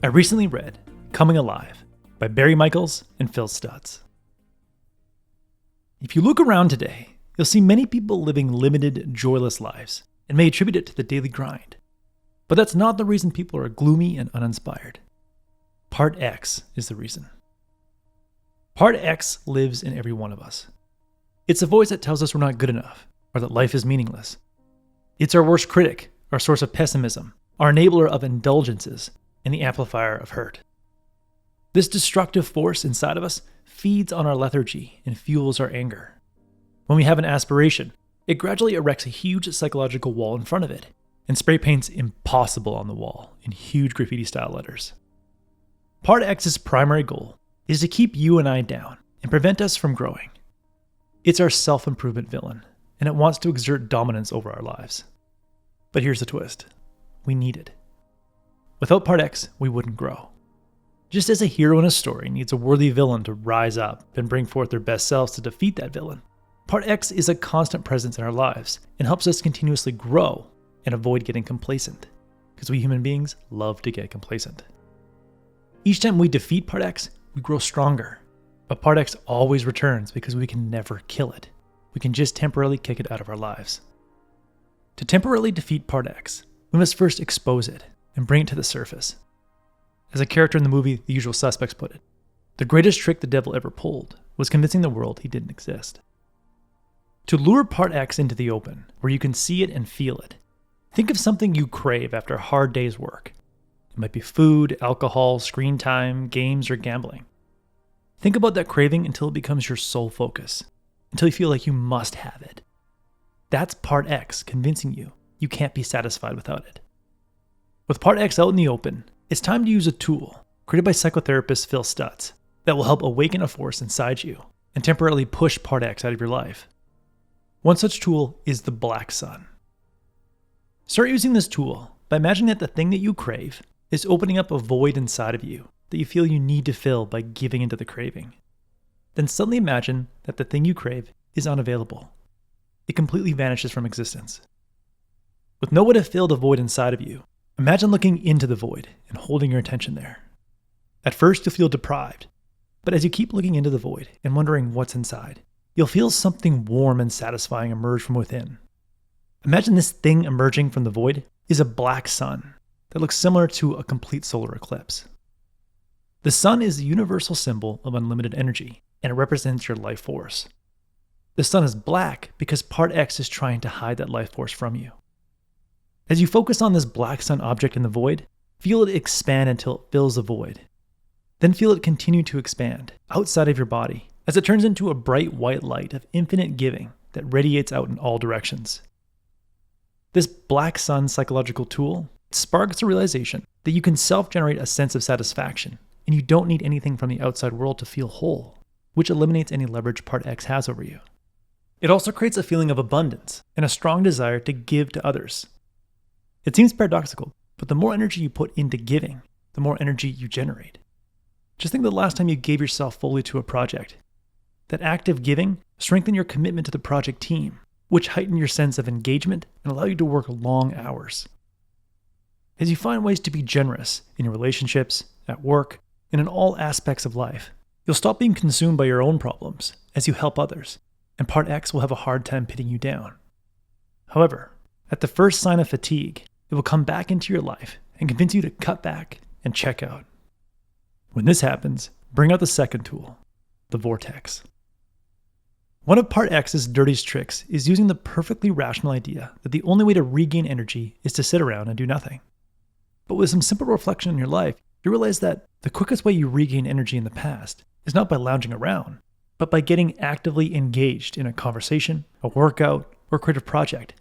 I recently read Coming Alive by Barry Michels and Phil Stutz. If you look around today, you'll see many people living limited, joyless lives and may attribute it to the daily grind. But that's not the reason people are gloomy and uninspired. Part X is the reason. Part X lives in every one of us. It's a voice that tells us we're not good enough or that life is meaningless. It's our worst critic, our source of pessimism, our enabler of indulgences, and the amplifier of hurt. This destructive force inside of us feeds on our lethargy and fuels our anger. When we have an aspiration, it gradually erects a huge psychological wall in front of it and spray paints impossible on the wall in huge graffiti-style letters. Part X's primary goal is to keep you and I down and prevent us from growing. It's our self-improvement villain, and it wants to exert dominance over our lives. But here's the twist. We need it. Without Part X, we wouldn't grow. Just as a hero in a story needs a worthy villain to rise up and bring forth their best selves to defeat that villain, Part X is a constant presence in our lives and helps us continuously grow and avoid getting complacent, because we human beings love to get complacent. Each time we defeat Part X, we grow stronger, but Part X always returns because we can never kill it. We can just temporarily kick it out of our lives. To temporarily defeat Part X, we must first expose it and bring it to the surface. As a character in the movie The Usual Suspects put it, the greatest trick the devil ever pulled was convincing the world he didn't exist. To lure Part X into the open, where you can see it and feel it, think of something you crave after a hard day's work. It might be food, alcohol, screen time, games, or gambling. Think about that craving until it becomes your sole focus, until you feel like you must have it. That's Part X convincing you you can't be satisfied without it. With Part X out in the open, it's time to use a tool created by psychotherapist Phil Stutz that will help awaken a force inside you and temporarily push Part X out of your life. One such tool is the black sun. Start using this tool by imagining that the thing that you crave is opening up a void inside of you that you feel you need to fill by giving into the craving. Then suddenly imagine that the thing you crave is unavailable. It completely vanishes from existence. With no way to fill the void inside of you, imagine looking into the void and holding your attention there. At first, you'll feel deprived, but as you keep looking into the void and wondering what's inside, you'll feel something warm and satisfying emerge from within. Imagine this thing emerging from the void is a black sun that looks similar to a complete solar eclipse. The sun is the universal symbol of unlimited energy, and it represents your life force. The sun is black because Part X is trying to hide that life force from you. As you focus on this black sun object in the void, feel it expand until it fills the void. Then feel it continue to expand outside of your body as it turns into a bright white light of infinite giving that radiates out in all directions. This black sun psychological tool sparks the realization that you can self-generate a sense of satisfaction and you don't need anything from the outside world to feel whole, which eliminates any leverage Part X has over you. It also creates a feeling of abundance and a strong desire to give to others. It seems paradoxical, but the more energy you put into giving, the more energy you generate. Just think of the last time you gave yourself fully to a project. That act of giving strengthened your commitment to the project team, which heightened your sense of engagement and allowed you to work long hours. As you find ways to be generous in your relationships, at work, and in all aspects of life, you'll stop being consumed by your own problems as you help others, and Part X will have a hard time pinning you down. However, at the first sign of fatigue, it will come back into your life and convince you to cut back and check out. When this happens, bring out the second tool, the Vortex. One of Part X's dirtiest tricks is using the perfectly rational idea that the only way to regain energy is to sit around and do nothing. But with some simple reflection in your life, you realize that the quickest way you regain energy in the past is not by lounging around, but by getting actively engaged in a conversation, a workout, or a creative project.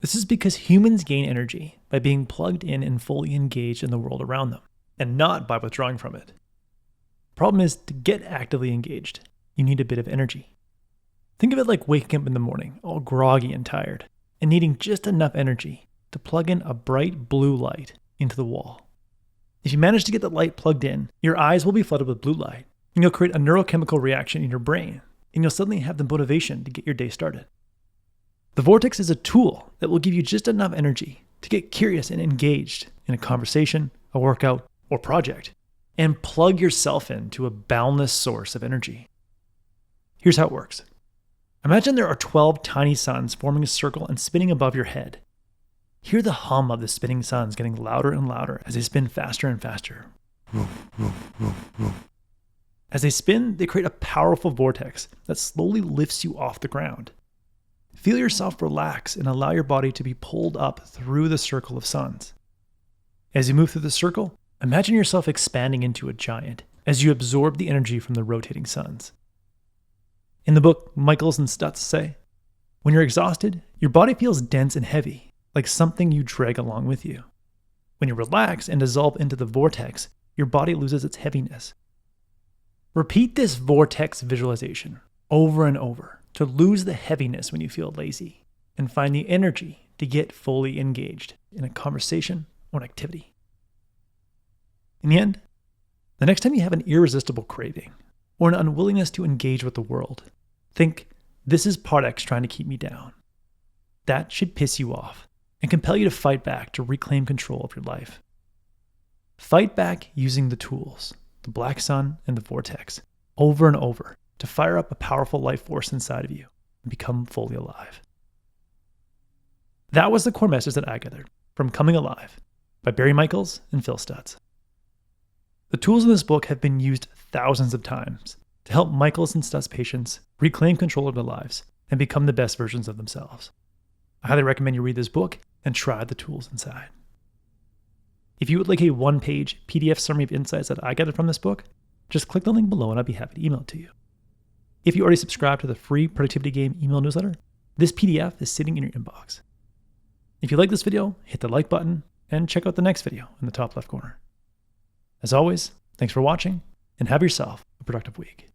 This is because humans gain energy by being plugged in and fully engaged in the world around them, and not by withdrawing from it. The problem is, to get actively engaged, you need a bit of energy. Think of it like waking up in the morning, all groggy and tired, and needing just enough energy to plug in a bright blue light into the wall. If you manage to get that light plugged in, your eyes will be flooded with blue light, and you'll create a neurochemical reaction in your brain, and you'll suddenly have the motivation to get your day started. The Vortex is a tool that will give you just enough energy to get curious and engaged in a conversation, a workout, or project and plug yourself into a boundless source of energy. Here's how it works. Imagine there are 12 tiny suns forming a circle and spinning above your head. Hear the hum of the spinning suns getting louder and louder as they spin faster and faster. As they spin, they create a powerful vortex that slowly lifts you off the ground. Feel yourself relax and allow your body to be pulled up through the circle of suns. As you move through the circle, imagine yourself expanding into a giant as you absorb the energy from the rotating suns. In the book, Michels and Stutz say, when you're exhausted, your body feels dense and heavy, like something you drag along with you. When you relax and dissolve into the vortex, your body loses its heaviness. Repeat this vortex visualization over and over to lose the heaviness when you feel lazy and find the energy to get fully engaged in a conversation or an activity. In the end, the next time you have an irresistible craving or an unwillingness to engage with the world, think, this is Part X trying to keep me down. That should piss you off and compel you to fight back to reclaim control of your life. Fight back using the tools, the black sun and the vortex, over and over to fire up a powerful life force inside of you and become fully alive. That was the core message that I gathered from Coming Alive by Barry Michels and Phil Stutz. The tools in this book have been used thousands of times to help Michels and Stutz patients reclaim control of their lives and become the best versions of themselves. I highly recommend you read this book and try the tools inside. If you would like a one-page PDF summary of insights that I gathered from this book, just click the link below and I'd be happy to email it to you. If you already subscribe to the free Productivity Game email newsletter, this PDF is sitting in your inbox. If you like this video, hit the like button and check out the next video in the top left corner. As always, thanks for watching and have yourself a productive week.